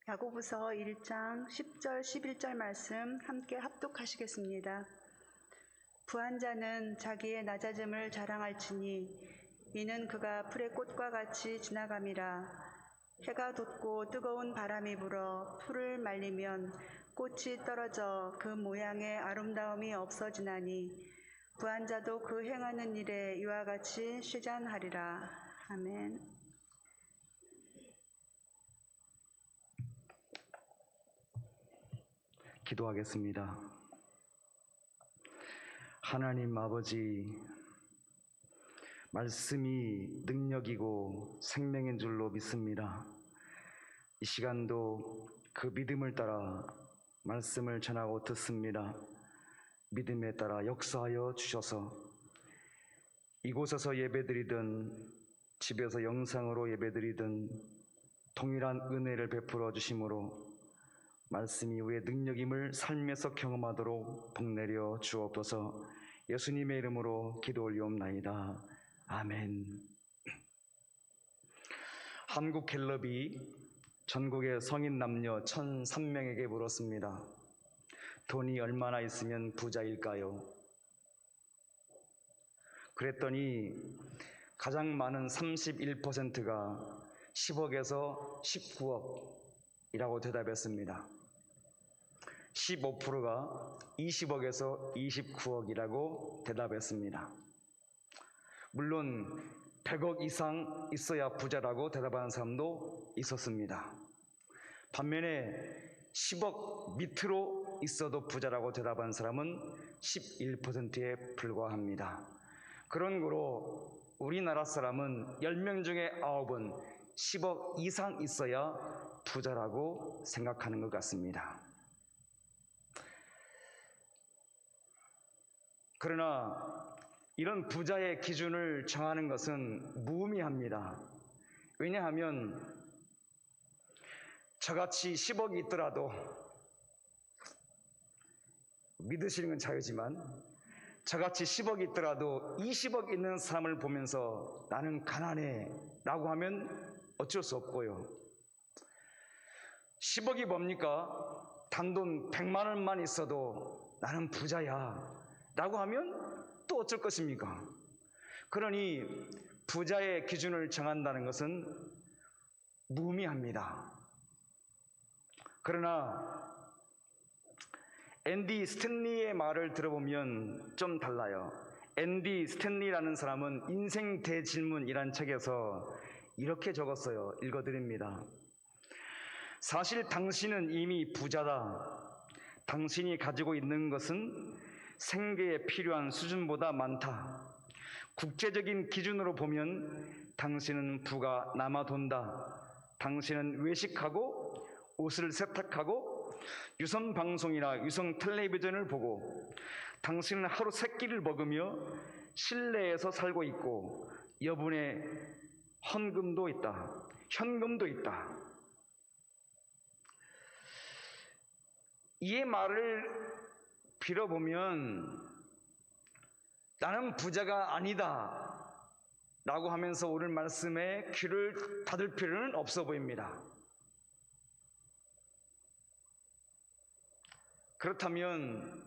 야고보서 1장 10절 11절 말씀 함께 합독하시겠습니다. 부한 자는 자기의 낮아짐을 자랑할지니 이는 그가 풀의 꽃과 같이 지나감이라. 해가 돋고 뜨거운 바람이 불어 풀을 말리면 꽃이 떨어져 그 모양의 아름다움이 없어지나니 부한 자도 그 행하는 일에 이와 같이 쉬잔하리라. 아멘. 기도하겠습니다. 하나님 아버지, 말씀이 능력이고 생명인 줄로 믿습니다. 이 시간도 그 믿음을 따라 말씀을 전하고 듣습니다. 믿음에 따라 역사하여 주셔서 이곳에서 예배드리든 집에서 영상으로 예배드리든 동일한 은혜를 베풀어 주심으로 말씀이 우리의 능력임을 삶에서 경험하도록 복내려 주옵소서. 예수님의 이름으로 기도 올리옵나이다. 아멘. 한국갤럽이 전국의 성인 남녀 1,003명에게 물었습니다. 돈이 얼마나 있으면 부자일까요? 그랬더니 가장 많은 31%가 10억에서 19억이라고 대답했습니다. 15%가 20억에서 29억이라고 대답했습니다. 물론 100억 이상 있어야 부자라고 대답하는 사람도 있었습니다. 반면에 10억 밑으로 있어도 부자라고 대답한 사람은 11%에 불과합니다. 그런 거로 우리나라 사람은 10명 중에 9은 10억 이상 있어야 부자라고 생각하는 것 같습니다. 그러나 이런 부자의 기준을 정하는 것은 무의미합니다. 왜냐하면 저같이 10억이 있더라도, 믿으시는 건 자유지만 저같이 10억이 있더라도 20억 있는 사람을 보면서 나는 가난해 라고 하면 어쩔 수 없고요. 10억이 뭡니까? 단돈 100만 원만 있어도 나는 부자야 라고 하면 또 어쩔 것입니까? 그러니 부자의 기준을 정한다는 것은 무의미합니다. 그러나 앤디 스탠리의 말을 들어보면 좀 달라요. 앤디 스탠리라는 사람은 인생 대질문이란 책에서 이렇게 적었어요. 읽어드립니다. 사실 당신은 이미 부자다. 당신이 가지고 있는 것은 생계에 필요한 수준보다 많다. 국제적인 기준으로 보면 당신은 부가 남아돈다. 당신은 외식하고 옷을 세탁하고 유선 방송이나 유성 텔레비전을 보고, 당신은 하루 3끼를 먹으며 실내에서 살고 있고 여분의 헌금도 있다. 현금도 있다. 이 말을 빌어보면 나는 부자가 아니다 라고 하면서 오늘 말씀에 귀를 닫을 필요는 없어 보입니다. 그렇다면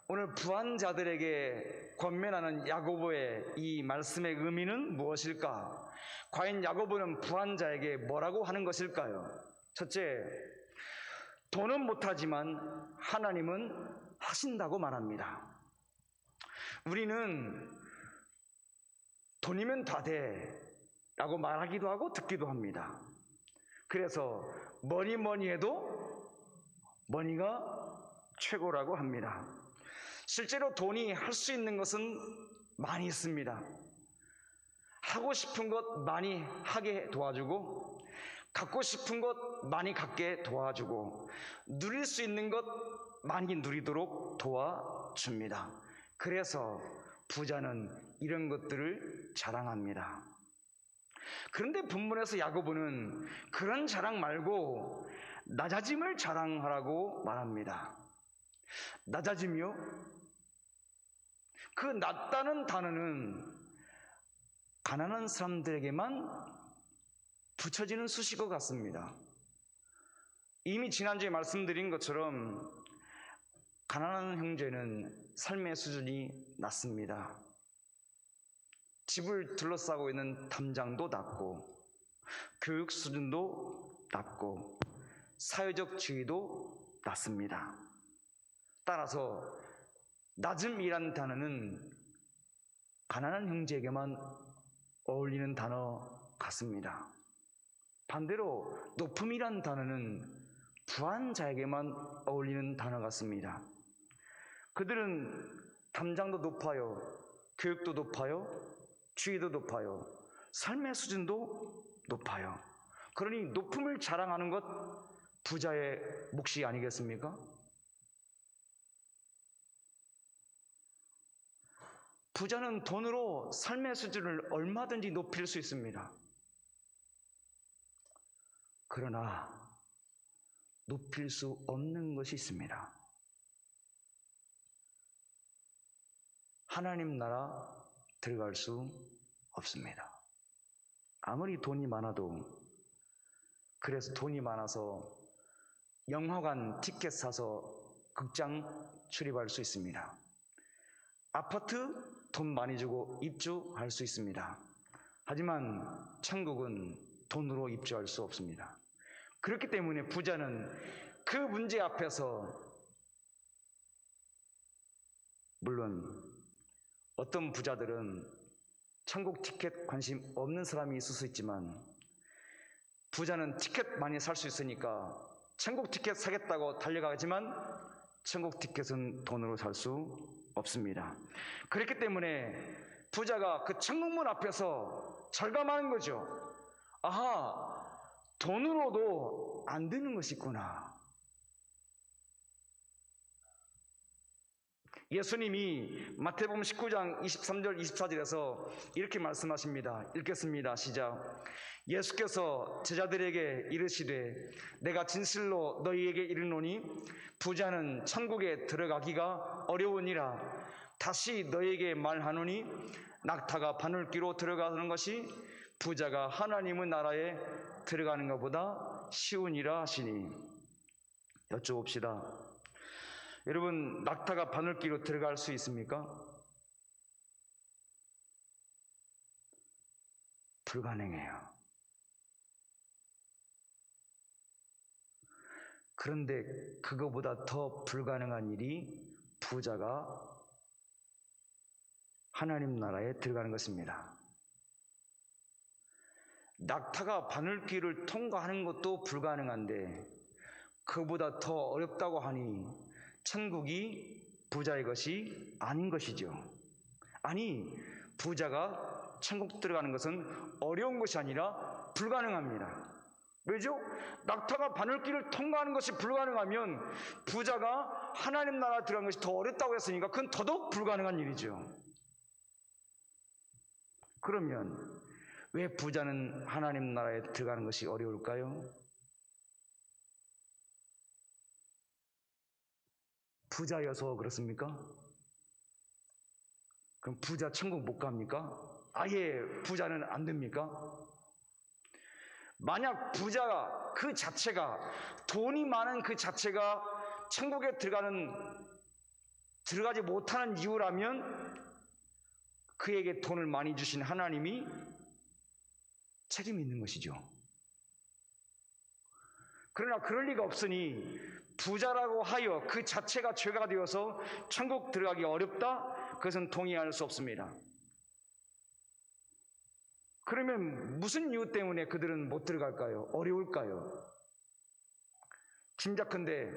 오늘 부한 자들에게 권면하는 야고보의 이 말씀의 의미는 무엇일까? 과연 야고보는 부한 자에게 뭐라고 하는 것일까요? 첫째, 돈은 못하지만 하나님은 하신다고 말합니다. 우리는 돈이면 다 돼 라고 말하기도 하고 듣기도 합니다. 그래서 뭐니 해도 머니가 최고라고 합니다. 실제로 돈이 할 수 있는 것은 많이 있습니다. 하고 싶은 것 많이 하게 도와주고, 갖고 싶은 것 많이 갖게 도와주고, 누릴 수 있는 것 많이 누리도록 도와줍니다. 그래서 부자는 이런 것들을 자랑합니다. 그런데 본문에서 야고보는 그런 자랑 말고 낮아짐을 자랑하라고 말합니다. 낮아짐이요? 그 낮다는 단어는 가난한 사람들에게만 붙여지는 수식어 같습니다. 이미 지난주에 말씀드린 것처럼 가난한 형제는 삶의 수준이 낮습니다. 집을 둘러싸고 있는 담장도 낮고, 교육 수준도 낮고, 사회적 지위도 낮습니다. 따라서 낮음이란 단어는 가난한 형제에게만 어울리는 단어 같습니다. 반대로 높음이란 단어는 부한 자에게만 어울리는 단어 같습니다. 그들은 담장도 높아요, 교육도 높아요, 지위도 높아요, 삶의 수준도 높아요. 그러니 높음을 자랑하는 것 부자의 몫이 아니겠습니까? 부자는 돈으로 삶의 수준을 얼마든지 높일 수 있습니다. 그러나 높일 수 없는 것이 있습니다. 하나님 나라 들어갈 수 없습니다. 아무리 돈이 많아도, 그래서 돈이 많아서 영화관 티켓 사서 극장 출입할 수 있습니다. 아파트 돈 많이 주고 입주할 수 있습니다. 하지만 천국은 돈으로 입주할 수 없습니다. 그렇기 때문에 부자는 그 문제 앞에서, 물론 어떤 부자들은 천국 티켓 관심 없는 사람이 있을 수 있지만, 부자는 티켓 많이 살 수 있으니까 천국 티켓 사겠다고 달려가지만 천국 티켓은 돈으로 살 수 없습니다. 그렇기 때문에 부자가 그 천국문 앞에서 절감하는 거죠. 아하, 돈으로도 안 되는 것이 있구나. 예수님이 마태복음 19장 23절 24절에서 이렇게 말씀하십니다. 읽겠습니다. 시작. 예수께서 제자들에게 이르시되 내가 진실로 너희에게 이르노니 부자는 천국에 들어가기가 어려우니라. 다시 너희에게 말하노니 낙타가 바늘귀로 들어가는 것이 부자가 하나님의 나라에 들어가는 것보다 쉬우니라 하시니. 여쭤봅시다. 여러분, 낙타가 바늘귀로 들어갈 수 있습니까? 불가능해요. 그런데 그거보다 더 불가능한 일이 부자가 하나님 나라에 들어가는 것입니다. 낙타가 바늘귀를 통과하는 것도 불가능한데 그보다 더 어렵다고 하니 천국이 부자의 것이 아닌 것이죠. 아니, 부자가 천국 들어가는 것은 어려운 것이 아니라 불가능합니다. 왜죠? 낙타가 바늘길을 통과하는 것이 불가능하면 부자가 하나님 나라 들어가는 것이 더 어렵다고 했으니까 그건 더더욱 불가능한 일이죠. 그러면 왜 부자는 하나님 나라에 들어가는 것이 어려울까요? 부자여서 그렇습니까? 그럼 부자 천국 못 갑니까? 아예 부자는 안 됩니까? 만약 부자가 그 자체가, 돈이 많은 그 자체가 천국에 들어가지 못하는 이유라면 그에게 돈을 많이 주신 하나님이 책임이 있는 것이죠. 그러나 그럴 리가 없으니 부자라고 하여 그 자체가 죄가 되어서 천국 들어가기 어렵다? 그것은 동의할 수 없습니다. 그러면 무슨 이유 때문에 그들은 못 들어갈까요? 어려울까요? 짐작컨대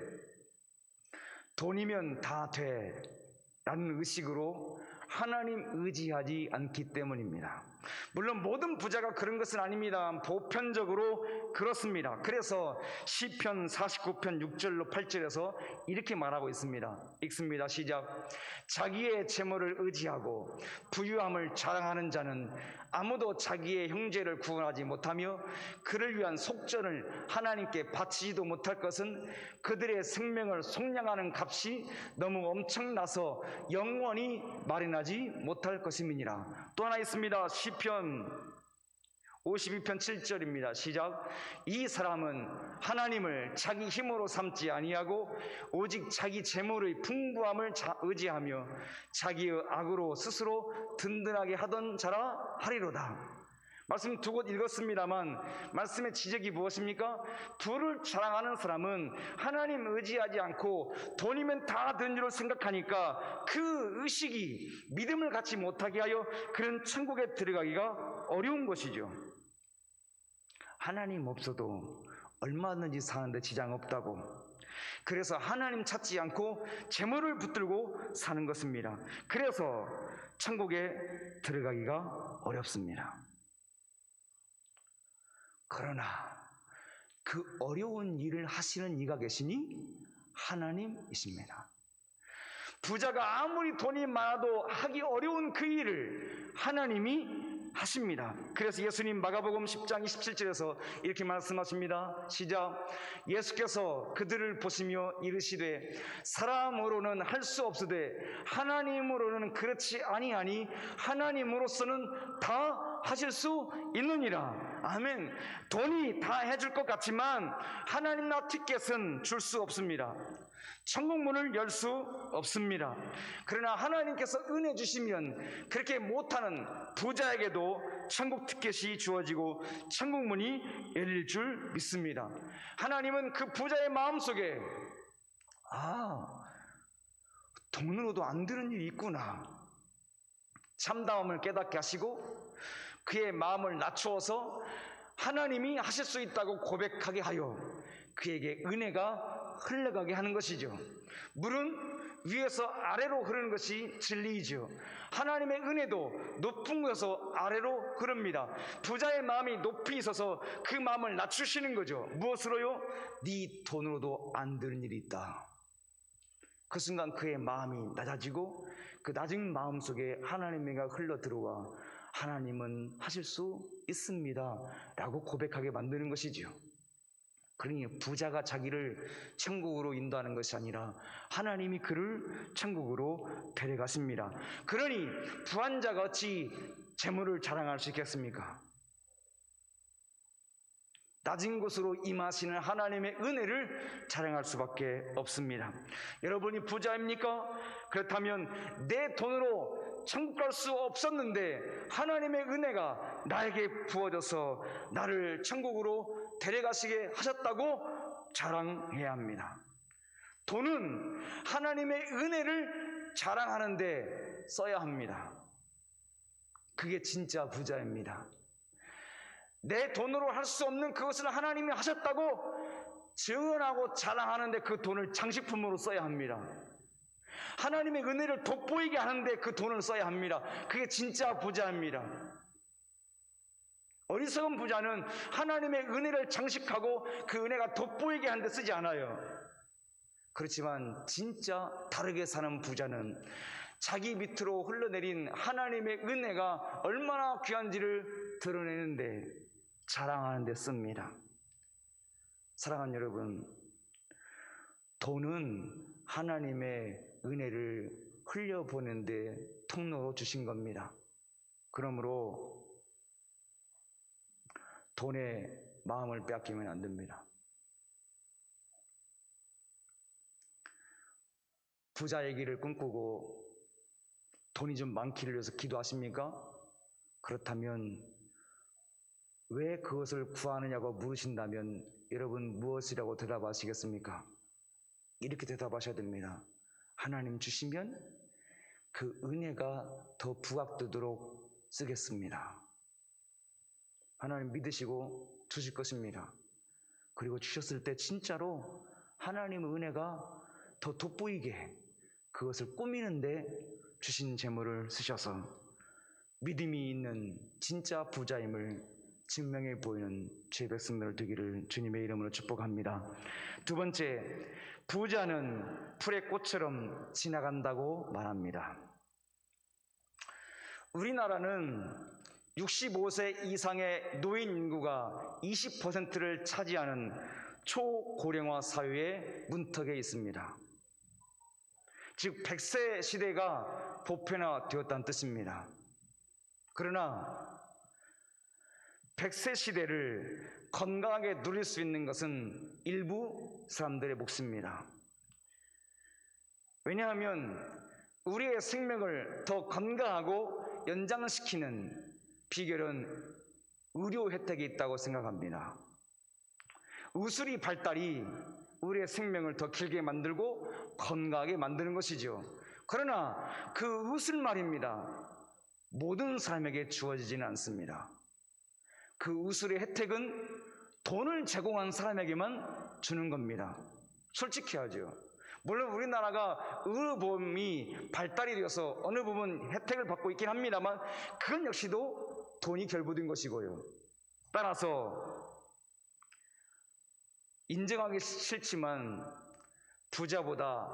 돈이면 다 돼 라는 의식으로 하나님 의지하지 않기 때문입니다. 물론 모든 부자가 그런 것은 아닙니다. 보편적으로 그렇습니다. 그래서 시편 49편 6절로 8절에서 이렇게 말하고 있습니다. 읽습니다. 시작. 자기의 재물을 의지하고 부유함을 자랑하는 자는 아무도 자기의 형제를 구원하지 못하며 그를 위한 속전을 하나님께 바치지도 못할 것은 그들의 생명을 속량하는 값이 너무 엄청나서 영원히 마련하지 못할 것임이니라. 또 하나 있습니다. 시편 52편 7절입니다. 시작. 이 사람은 하나님을 자기 힘으로 삼지 아니하고 오직 자기 재물의 풍부함을 의지하며 자기의 악으로 스스로 든든하게 하던 자라 하리로다. 말씀 두 곳 읽었습니다만 말씀의 지적이 무엇입니까? 부를 자랑하는 사람은 하나님 의지하지 않고 돈이면 다 되는 줄 생각하니까 그 의식이 믿음을 갖지 못하게 하여 그런 천국에 들어가기가 어려운 것이죠. 하나님 없어도 얼마든지 사는데 지장 없다고. 그래서 하나님 찾지 않고 재물을 붙들고 사는 것입니다. 그래서 천국에 들어가기가 어렵습니다. 그러나 그 어려운 일을 하시는 이가 계시니 하나님이십니다. 부자가 아무리 돈이 많아도 하기 어려운 그 일을 하나님이 하십니다. 그래서 예수님 마가복음 10장 27절에서 이렇게 말씀하십니다. 시작. 예수께서 그들을 보시며 이르시되 사람으로는 할 수 없으되 하나님으로는 그렇지 아니하니 하나님으로서는 다 하실 수 있느니라. 아멘. 돈이 다 해줄 것 같지만 하나님 나 티켓은 줄 수 없습니다. 천국 문을 열 수 없습니다. 그러나 하나님께서 은혜 주시면 그렇게 못하는 부자에게도 천국 티켓이 주어지고 천국 문이 열릴 줄 믿습니다. 하나님은 그 부자의 마음속에 돈으로도 안 되는 일이 있구나 참다움을 깨닫게 하시고 그의 마음을 낮추어서 하나님이 하실 수 있다고 고백하게 하여 그에게 은혜가 흘러가게 하는 것이죠. 물은 위에서 아래로 흐르는 것이 진리이죠. 하나님의 은혜도 높은 곳에서 아래로 흐릅니다. 부자의 마음이 높이 있어서 그 마음을 낮추시는 거죠. 무엇으로요? 네 돈으로도 안 되는 일이 있다. 그 순간 그의 마음이 낮아지고 그 낮은 마음 속에 하나님의 은혜가 흘러 들어와 하나님은 하실 수 있습니다 라고 고백하게 만드는 것이죠. 그러니 부자가 자기를 천국으로 인도하는 것이 아니라 하나님이 그를 천국으로 데려가십니다. 그러니 부한자가 어찌 재물을 자랑할 수 있겠습니까? 낮은 곳으로 임하시는 하나님의 은혜를 자랑할 수밖에 없습니다. 여러분이 부자입니까? 그렇다면 내 돈으로 천국 갈 수 없었는데 하나님의 은혜가 나에게 부어져서 나를 천국으로 데려가시게 하셨다고 자랑해야 합니다. 돈은 하나님의 은혜를 자랑하는데 써야 합니다. 그게 진짜 부자입니다. 내 돈으로 할 수 없는 그것을 하나님이 하셨다고 증언하고 자랑하는데 그 돈을 장식품으로 써야 합니다. 하나님의 은혜를 돋보이게 하는데 그 돈을 써야 합니다. 그게 진짜 부자입니다. 어리석은 부자는 하나님의 은혜를 장식하고 그 은혜가 돋보이게 하는데 쓰지 않아요. 그렇지만 진짜 다르게 사는 부자는 자기 밑으로 흘러내린 하나님의 은혜가 얼마나 귀한지를 드러내는데 자랑하는 데 씁니다. 사랑하는 여러분, 돈은 하나님의 은혜를 흘려보는 데 통로로 주신 겁니다. 그러므로 돈에 마음을 빼앗기면 안 됩니다. 부자의 길을 꿈꾸고 돈이 좀 많기를 위해서 기도하십니까? 그렇다면 왜 그것을 구하느냐고 물으신다면 여러분 무엇이라고 대답하시겠습니까? 이렇게 대답하셔야 됩니다. 하나님 주시면 그 은혜가 더 부각되도록 쓰겠습니다. 하나님 믿으시고 주실 것입니다. 그리고 주셨을 때 진짜로 하나님의 은혜가 더 돋보이게 그것을 꾸미는데 주신 재물을 쓰셔서 믿음이 있는 진짜 부자임을 증명해 보이는 제 백성들 되기를 주님의 이름으로 축복합니다. 두 번째, 부자는 풀의 꽃처럼 지나간다고 말합니다. 우리나라는 65세 이상의 노인 인구가 20%를 차지하는 초고령화 사회의 문턱에 있습니다. 즉 100세 시대가 보편화되었다는 뜻입니다. 그러나 100세 시대를 건강하게 누릴 수 있는 것은 일부 사람들의 몫입니다. 왜냐하면 우리의 생명을 더 건강하고 연장시키는 비결은 의료 혜택이 있다고 생각합니다. 의술이 발달이 우리의 생명을 더 길게 만들고 건강하게 만드는 것이죠. 그러나 그 의술 말입니다, 모든 사람에게 주어지지는 않습니다. 그 의술의 혜택은 돈을 제공한 사람에게만 주는 겁니다. 솔직히 하죠. 물론 우리나라가 의료보험이 발달이 되어서 어느 부분 혜택을 받고 있긴 합니다만 그건 역시도 돈이 결부된 것이고요. 따라서 인정하기 싫지만 부자보다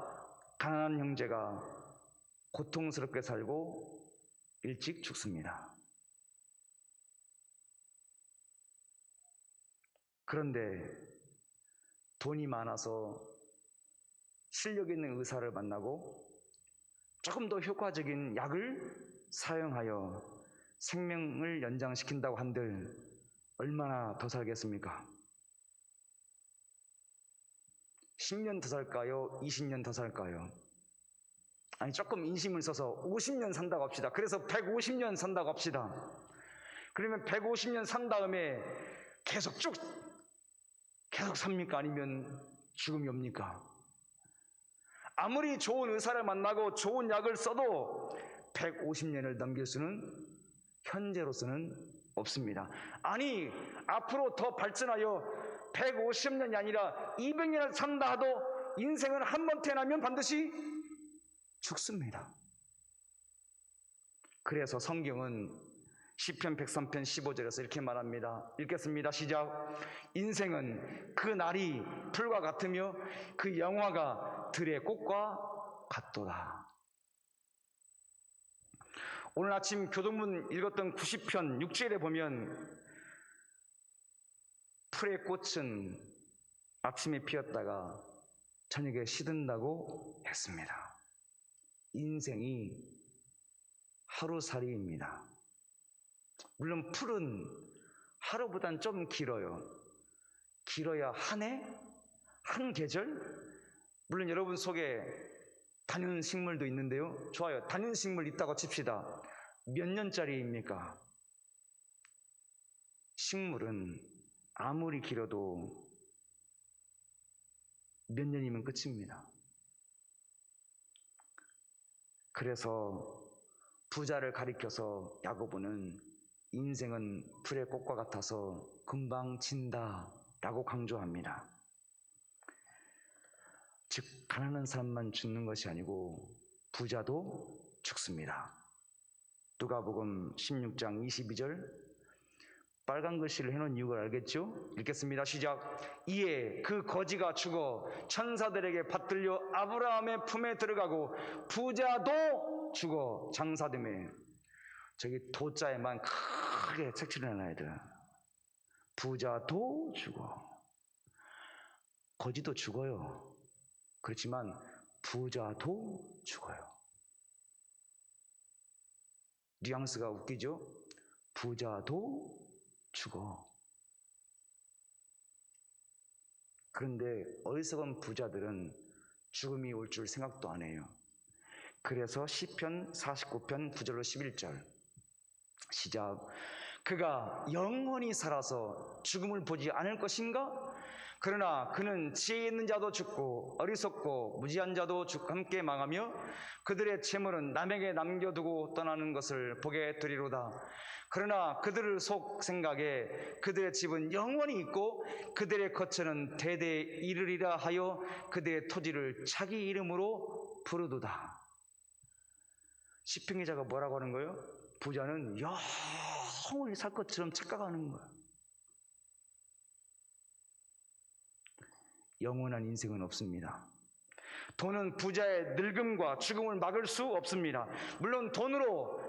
가난한 형제가 고통스럽게 살고 일찍 죽습니다. 그런데 돈이 많아서 실력 있는 의사를 만나고 조금 더 효과적인 약을 사용하여 생명을 연장시킨다고 한들 얼마나 더 살겠습니까? 10년 더 살까요? 20년 더 살까요? 아니, 조금 인심을 써서 50년 산다고 합시다. 그래서 150년 산다고 합시다. 그러면 150년 산 다음에 계속 삽니까? 아니면 죽음이 옵니까? 아무리 좋은 의사를 만나고 좋은 약을 써도 150년을 넘길 수는 현재로서는 없습니다. 아니, 앞으로 더 발전하여 150년이 아니라 200년을 산다 하도 인생은 한 번 태어나면 반드시 죽습니다. 그래서 성경은 시편 103편 15절에서 이렇게 말합니다. 읽겠습니다. 시작. 인생은 그 날이 풀과 같으며 그 영화가 들의 꽃과 같도다. 오늘 아침 교동문 읽었던 90편 6절에 보면 풀의 꽃은 아침에 피었다가 저녁에 시든다고 했습니다. 인생이 하루살이입니다. 물론 풀은 하루보단 좀 길어요. 길어야 한 해? 한 계절? 물론 여러분 속에 단연식물도 있는데요. 좋아요. 단연식물 있다고 칩시다. 몇 년짜리입니까? 식물은 아무리 길어도 몇 년이면 끝입니다. 그래서 부자를 가리켜서 야고보는 인생은 풀의 꽃과 같아서 금방 진다 라고 강조합니다. 즉 가난한 사람만 죽는 것이 아니고 부자도 죽습니다. 누가복음 16장 22절, 빨간 글씨를 해놓은 이유를 알겠죠? 읽겠습니다. 시작. 이에 그 거지가 죽어 천사들에게 받들려 아브라함의 품에 들어가고 부자도 죽어 장사되매. 저기 도자에만 크게 색칠을 해놔야 돼. 부자도 죽어. 거지도 죽어요. 그렇지만 부자도 죽어요. 뉘앙스가 웃기죠? 부자도 죽어. 그런데 어리석은 부자들은 죽음이 올 줄 생각도 안 해요. 그래서 시편 49편 9절로 11절 시작. 그가 영원히 살아서 죽음을 보지 않을 것인가? 그러나 그는 지혜 있는 자도 죽고 어리석고 무지한 자도 함께 망하며 그들의 재물은 남에게 남겨두고 떠나는 것을 보게 되리로다. 그러나 그들의 속 생각에 그들의 집은 영원히 있고 그들의 거처는 대대에 이르리라 하여 그들의 토지를 자기 이름으로 부르도다. 시편 기자가 뭐라고 하는 거예요? 부자는 영원히 살 것처럼 착각하는 거예요. 영원한 인생은 없습니다. 돈은 부자의 늙음과 죽음을 막을 수 없습니다. 물론 돈으로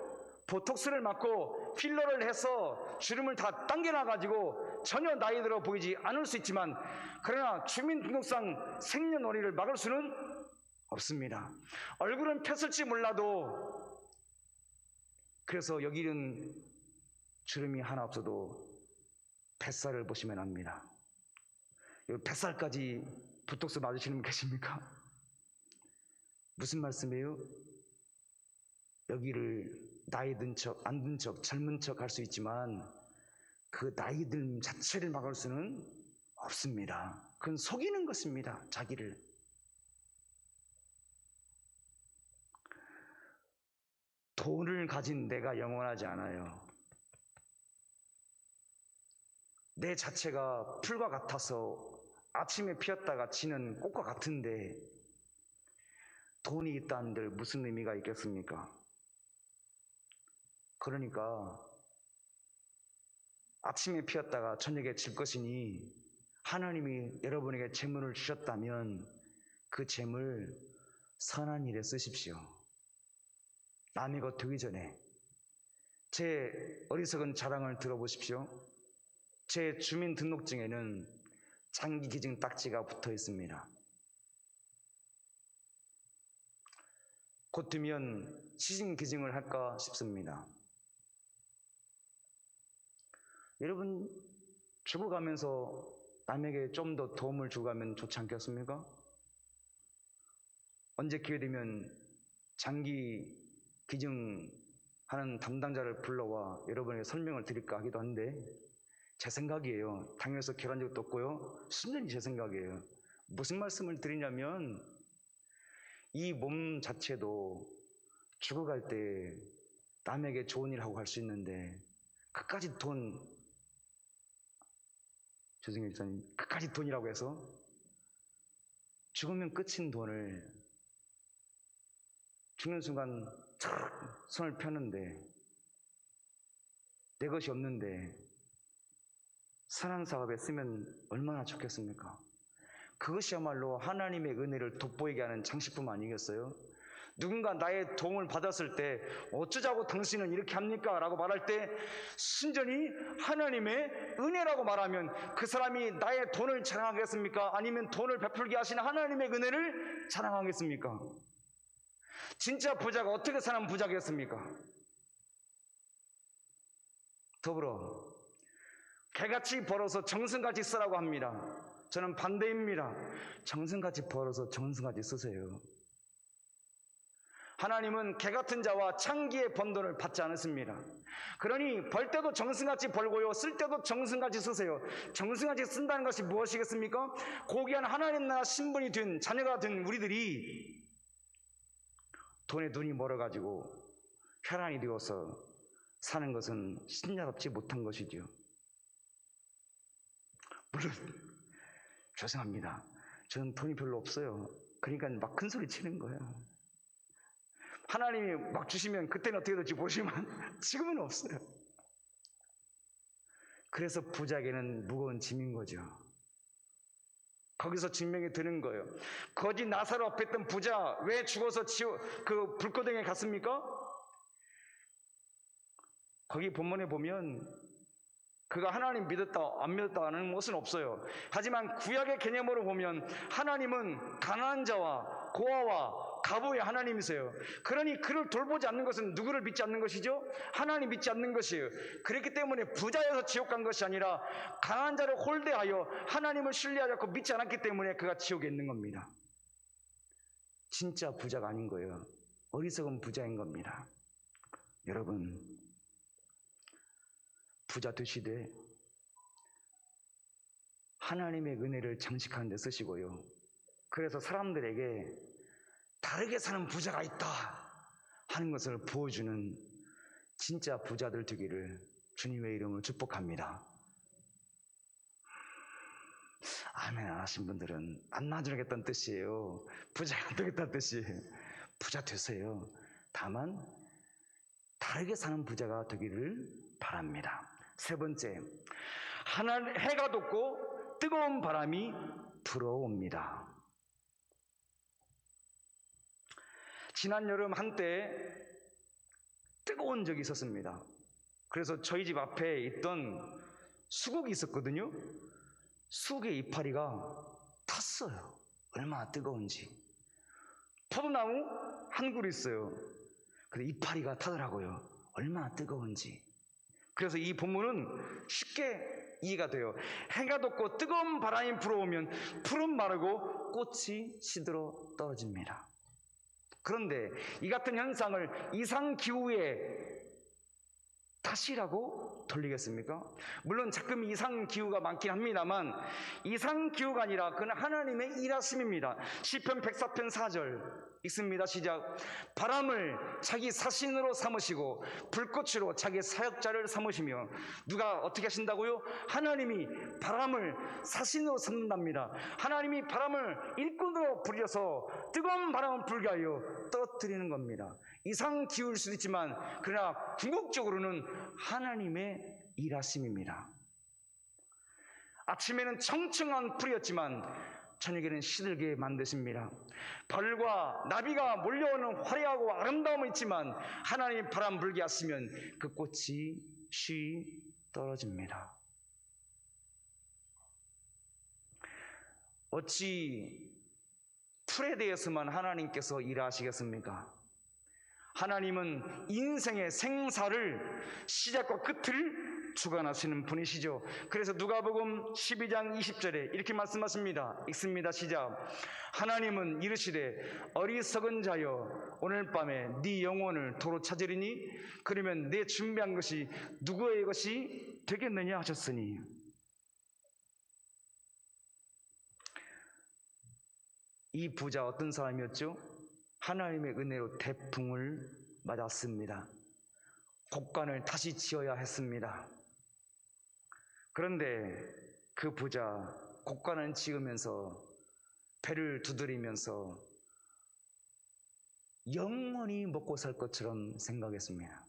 보톡스를 맞고 필러를 해서 주름을 다 당겨놔가지고 전혀 나이 들어 보이지 않을 수 있지만 그러나 주민등록상 생년월일을 막을 수는 없습니다. 얼굴은 폈을지 몰라도 그래서 여기는 주름이 하나 없어도 뱃살을 보시면 압니다. 이 뱃살까지 보톡스 맞으시는 분 계십니까? 무슨 말씀이에요? 여기를 나이 든 척, 안 든 척, 젊은 척 할 수 있지만 그 나이 듦 자체를 막을 수는 없습니다. 그건 속이는 것입니다. 자기를. 돈을 가진 내가 영원하지 않아요. 내 자체가 풀과 같아서 아침에 피었다가 지는 꽃과 같은데 돈이 있다는들 무슨 의미가 있겠습니까? 그러니까 아침에 피었다가 저녁에 질 것이니 하나님이 여러분에게 재물을 주셨다면 그 재물 선한 일에 쓰십시오. 남의 것 되기 전에. 제 어리석은 자랑을 들어보십시오. 제 주민등록증에는 장기기증 딱지가 붙어 있습니다. 곧 되면 시신기증을 할까 싶습니다. 여러분, 죽어가면서 남에게 좀 더 도움을 주가면 좋지 않겠습니까? 언제 기회 되면 장기 기증하는 담당자를 불러와 여러분에게 설명을 드릴까 하기도 한데 제 생각이에요. 당에서 결한 적도 없고요. 순전히 제 생각이에요. 무슨 말씀을 드리냐면 이 몸 자체도 죽어갈 때 남에게 좋은 일 하고 갈 수 있는데 그까지 죄송해요, 목사님. 그까지 돈이라고 해서 죽으면 끝인 돈을 죽는 순간 탁 손을 폈는데 내 것이 없는데 선한 사업에 쓰면 얼마나 좋겠습니까? 그것이야말로 하나님의 은혜를 돋보이게 하는 장식품 아니겠어요? 누군가 나의 도움을 받았을 때 어쩌자고 당신은 이렇게 합니까? 라고 말할 때 순전히 하나님의 은혜라고 말하면 그 사람이 나의 돈을 자랑하겠습니까? 아니면 돈을 베풀게 하시는 하나님의 은혜를 자랑하겠습니까? 진짜 부자가 어떻게 사는 부자겠습니까? 더불어 개같이 벌어서 정승같이 쓰라고 합니다. 저는 반대입니다. 정승같이 벌어서 정승같이 쓰세요. 하나님은 개같은 자와 창기에 번 돈을 받지 않습니다. 그러니 벌 때도 정승같이 벌고요, 쓸 때도 정승같이 쓰세요. 정승같이 쓴다는 것이 무엇이겠습니까? 고귀한 하나님 나라 신분이 된 자녀가 된 우리들이 돈에 눈이 멀어가지고 혈안이 되어서 사는 것은 신자답지 못한 것이죠. 물론 죄송합니다. 저는 돈이 별로 없어요. 그러니까 막 큰 소리 치는 거예요. 하나님이 막 주시면 그때는 어떻게 될지 모르지만 지금은 없어요. 그래서 부자에게는 무거운 짐인 거죠. 거기서 증명이 되는 거예요. 거지 나사로 앞에 있던 부자 왜 죽어서 그 불고등에 갔습니까? 거기 본문에 보면 그가 하나님 믿었다 안 믿었다 하는 것은 없어요. 하지만 구약의 개념으로 보면 하나님은 가난한 자와 고아와 가부의 하나님이세요. 그러니 그를 돌보지 않는 것은 누구를 믿지 않는 것이죠? 하나님 믿지 않는 것이에요. 그렇기 때문에 부자여서 지옥 간 것이 아니라 가난한 자를 홀대하여 하나님을 신뢰하지 않고 믿지 않았기 때문에 그가 지옥에 있는 겁니다. 진짜 부자가 아닌 거예요. 어리석은 부자인 겁니다. 여러분, 부자 되시되 하나님의 은혜를 장식하는 데 쓰시고요. 그래서 사람들에게 다르게 사는 부자가 있다 하는 것을 보여주는 진짜 부자들 되기를 주님의 이름으로 축복합니다. 아멘 안 하신 분들은 안 나누겠다는 뜻이에요. 부자가 안 되겠다는 뜻이에요. 부자 되세요. 다만 다르게 사는 부자가 되기를 바랍니다. 세 번째, 해가 돋고 뜨거운 바람이 불어옵니다. 지난 여름 한때 뜨거운 적이 있었습니다. 그래서 저희 집 앞에 있던 수국이 있었거든요. 수국의 이파리가 탔어요. 얼마나 뜨거운지. 포도나무 한 그루 있어요. 근데 이파리가 타더라고요. 얼마나 뜨거운지. 그래서 이 본문은 쉽게 이해가 돼요. 해가 돋고 뜨거운 바람이 불어오면 풀은 마르고 꽃이 시들어 떨어집니다. 그런데 이 같은 현상을 이상기후의 탓이라고 돌리겠습니까? 물론 가끔 이상기후가 많긴 합니다만 이상기후가 아니라 그는 하나님의 일하심입니다. 시편 104편 4절 읽습니다. 시작. 바람을 자기 사신으로 삼으시고 불꽃으로 자기 사역자를 삼으시며. 누가 어떻게 하신다고요? 하나님이 바람을 사신으로 삼는답니다. 하나님이 바람을 일꾼으로 부려서 뜨거운 바람을 불게 하여 떨어뜨리는 겁니다. 이상기후일 수도 있지만 그러나 궁극적으로는 하나님의 일하심입니다. 아침에는 청청한 풀이었지만 저녁에는 시들게 만드십니다. 벌과 나비가 몰려오는 화려하고 아름다움은 있지만 하나님 바람 불게 하시면 그 꽃이 쉬 떨어집니다. 어찌 풀에 대해서만 하나님께서 일하시겠습니까? 하나님은 인생의 생사를 시작과 끝을 주관하시는 분이시죠. 그래서 누가복음 12장 20절에 이렇게 말씀하십니다. 읽습니다. 시작. 하나님은 이르시되 어리석은 자여 오늘 밤에 네 영혼을 도로 찾으리니 그러면 내 준비한 것이 누구의 것이 되겠느냐 하셨으니. 이 부자 어떤 사람이었죠? 하나님의 은혜로 태풍을 맞았습니다. 곡간을 다시 지어야 했습니다. 그런데 그 부자 곡간을 지으면서 배를 두드리면서 영원히 먹고 살 것처럼 생각했습니다.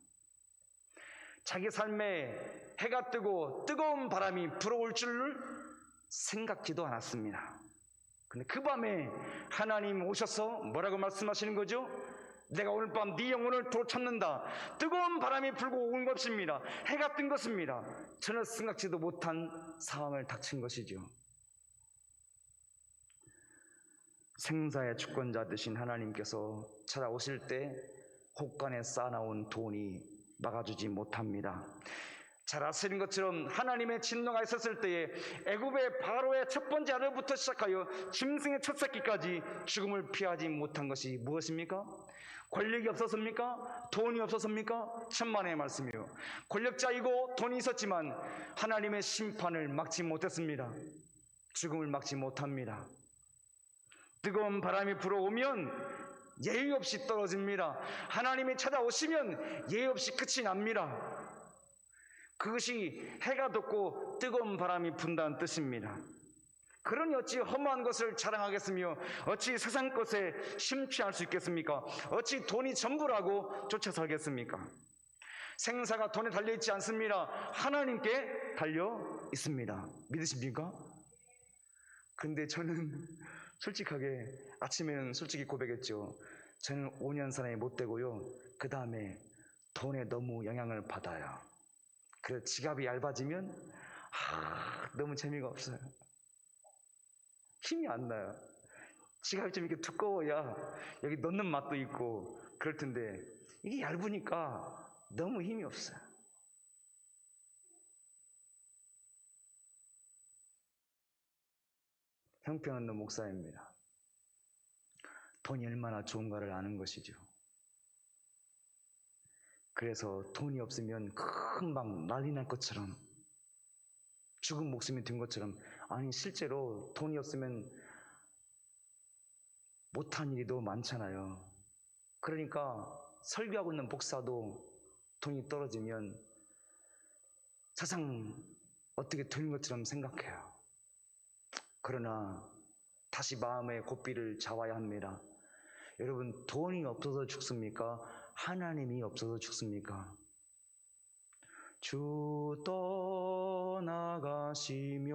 자기 삶에 해가 뜨고 뜨거운 바람이 불어올 줄 생각지도 않았습니다. 근데 그 밤에 하나님 오셔서 뭐라고 말씀하시는 거죠? 내가 오늘 밤 네 영혼을 도찾는다. 뜨거운 바람이 불고 온 것입니다. 해가 뜬 것입니다. 전혀 생각지도 못한 상황을 닥친 것이죠. 생사의 주권자 되신 하나님께서 찾아오실 때 혹간에 쌓아놓은 돈이 막아주지 못합니다. 잘 아시는 것처럼 하나님의 진노가 있었을 때에 애굽의 바로의 첫 번째 아들부터 시작하여 짐승의 첫 새끼까지 죽음을 피하지 못한 것이 무엇입니까? 권력이 없었습니까? 돈이 없었습니까? 천만의 말씀이요. 권력자이고 돈이 있었지만 하나님의 심판을 막지 못했습니다. 죽음을 막지 못합니다. 뜨거운 바람이 불어오면 예의 없이 떨어집니다. 하나님이 찾아오시면 예의 없이 끝이 납니다. 그것이 해가 돋고 뜨거운 바람이 분다는 뜻입니다. 그러니 어찌 험한 것을 자랑하겠으며 어찌 세상 것에 심취할 수 있겠습니까? 어찌 돈이 전부라고 쫓아 살겠습니까? 생사가 돈에 달려있지 않습니다. 하나님께 달려 있습니다. 믿으십니까? 근데 저는 솔직하게 아침에는 솔직히 고백했죠. 저는 5년 사람이 못 되고요. 그 다음에 돈에 너무 영향을 받아요. 그래서 지갑이 얇아지면 너무 재미가 없어요. 힘이 안 나요. 지갑이 좀 이렇게 두꺼워야 여기 넣는 맛도 있고 그럴 텐데 이게 얇으니까 너무 힘이 없어요. 형편없는 목사입니다. 돈이 얼마나 좋은가를 아는 것이죠. 그래서 돈이 없으면 금방 난리 날 것처럼 죽은 목숨이 든 것처럼 아니 실제로 돈이 없으면 못한 일이 너무 많잖아요. 그러니까 설교하고 있는 목사도 돈이 떨어지면 세상 어떻게 된 것처럼 생각해요. 그러나 다시 마음의 고삐를 잡아야 합니다. 여러분 돈이 없어서 죽습니까? 하나님이 없어서 죽습니까? 주 떠나가시면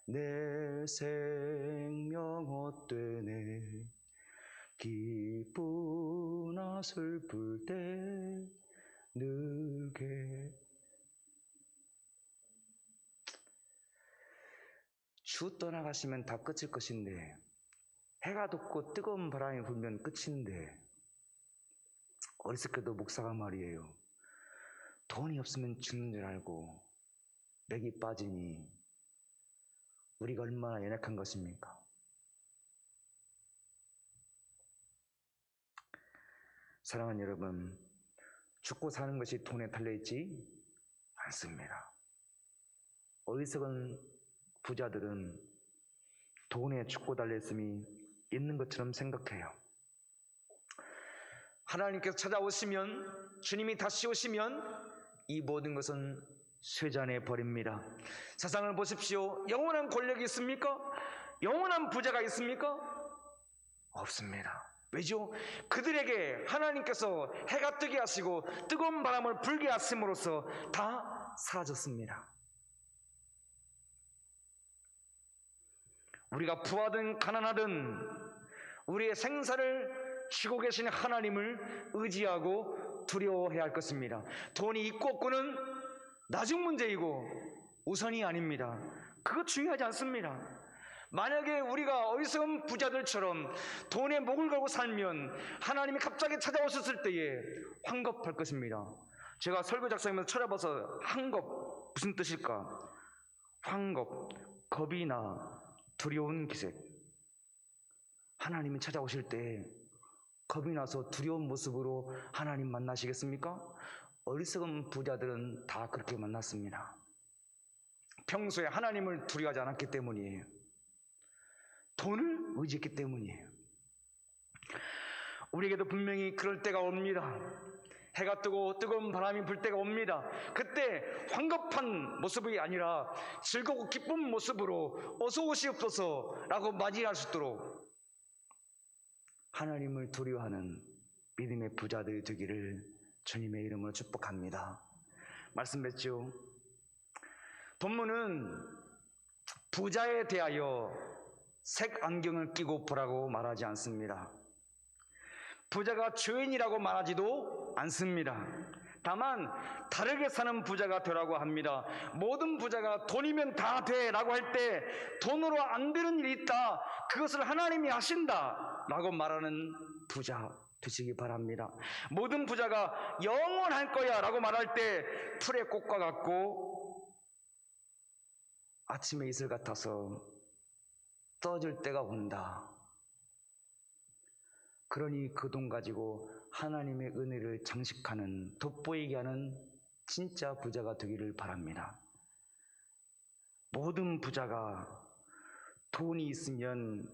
내 생명 헛되네. 기쁘나 슬플 때 늘게. 주 떠나가시면 다 끝일 것인데 해가 돋고 뜨거운 바람이 불면 끝인데 어렸을 때도 목사가 말이에요. 돈이 없으면 죽는 줄 알고 맥이 빠지니 우리가 얼마나 연약한 것입니까? 사랑하는 여러분, 죽고 사는 것이 돈에 달려있지 않습니다. 어리석은 부자들은 돈에 죽고 달려있음이 있는 것처럼 생각해요. 하나님께서 찾아오시면, 주님이 다시 오시면 이 모든 것은 쇠잔해 버립니다. 세상을 보십시오. 영원한 권력이 있습니까? 영원한 부자가 있습니까? 없습니다. 왜죠? 그들에게 하나님께서 해가 뜨게 하시고 뜨거운 바람을 불게 하심으로써 다 사라졌습니다. 우리가 부하든 가난하든 우리의 생사를 쥐고 계신 하나님을 의지하고 두려워해야 할 것입니다. 돈이 있고 없고는 나중 문제이고 우선이 아닙니다. 그거 중요하지 않습니다. 만약에 우리가 어리석은 부자들처럼 돈에 목을 걸고 살면 하나님이 갑자기 찾아오셨을 때에 황급할 것입니다. 제가 설교 작성하면서 찾아봐서 황급 무슨 뜻일까? 황급, 겁이 나 두려운 기색. 하나님이 찾아오실 때 겁이 나서 두려운 모습으로 하나님 만나시겠습니까? 어리석은 부자들은 다 그렇게 만났습니다. 평소에 하나님을 두려워하지 않았기 때문이에요. 돈을 의지했기 때문이에요. 우리에게도 분명히 그럴 때가 옵니다. 해가 뜨고 뜨거운 바람이 불 때가 옵니다. 그때 황급한 모습이 아니라 즐겁고 기쁜 모습으로 어서 오시옵소서 라고 맞이할 수 있도록 하나님을 두려워하는 믿음의 부자들이 되기를 주님의 이름으로 축복합니다. 말씀했죠. 본문은 부자에 대하여 색 안경을 끼고 보라고 말하지 않습니다. 부자가 죄인이라고 말하지도 않습니다. 다만 다르게 사는 부자가 되라고 합니다. 모든 부자가 돈이면 다 돼 라고 할 때 돈으로 안 되는 일이 있다, 그것을 하나님이 하신다 라고 말하는 부자 되시기 바랍니다. 모든 부자가 영원할 거야 라고 말할 때 풀의 꽃과 같고 아침의 이슬 같아서 떠질 때가 온다. 그러니 그 돈 가지고 하나님의 은혜를 장식하는, 돋보이게 하는 진짜 부자가 되기를 바랍니다. 모든 부자가 돈이 있으면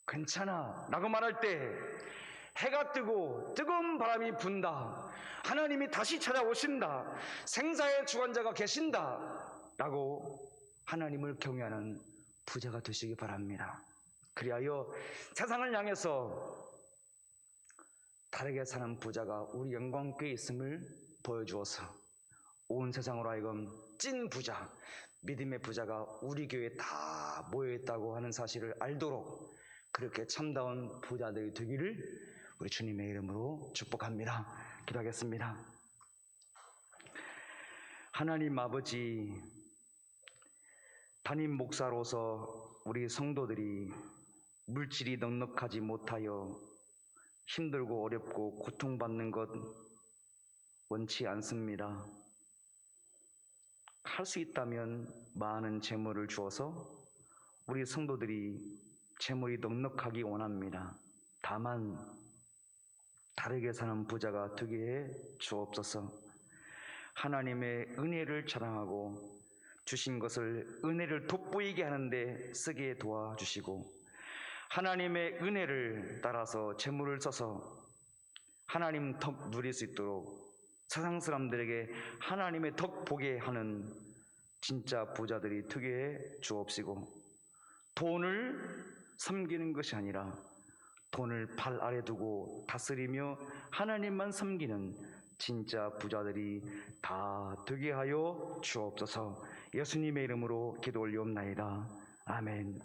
괜찮아 라고 말할 때 해가 뜨고 뜨거운 바람이 분다, 하나님이 다시 찾아오신다, 생사의 주관자가 계신다 라고 하나님을 경외하는 부자가 되시기 바랍니다. 그리하여 세상을 향해서 다르게 사는 부자가 우리 영광교회에 있음을 보여주어서 온 세상으로 하여금 찐 부자, 믿음의 부자가 우리 교회에 다 모여있다고 하는 사실을 알도록 그렇게 참다운 부자들이 되기를 우리 주님의 이름으로 축복합니다. 기도하겠습니다. 하나님 아버지, 담임 목사로서 우리 성도들이 물질이 넉넉하지 못하여 힘들고 어렵고 고통받는 것 원치 않습니다. 할 수 있다면 많은 재물을 주어서 우리 성도들이 재물이 넉넉하기 원합니다. 다만 다르게 사는 부자가 되게 해 주옵소서. 하나님의 은혜를 자랑하고 주신 것을 은혜를 돋보이게 하는데 쓰게 도와주시고, 하나님의 은혜를 따라서 재물을 써서 하나님 덕 누릴 수 있도록 세상 사람들에게 하나님의 덕 보게 하는 진짜 부자들이 되게 해 주옵시고, 돈을 섬기는 것이 아니라 돈을 발 아래 두고 다스리며 하나님만 섬기는 진짜 부자들이 다 되게 하여 주옵소서. 예수님의 이름으로 기도 올리옵나이다. 아멘.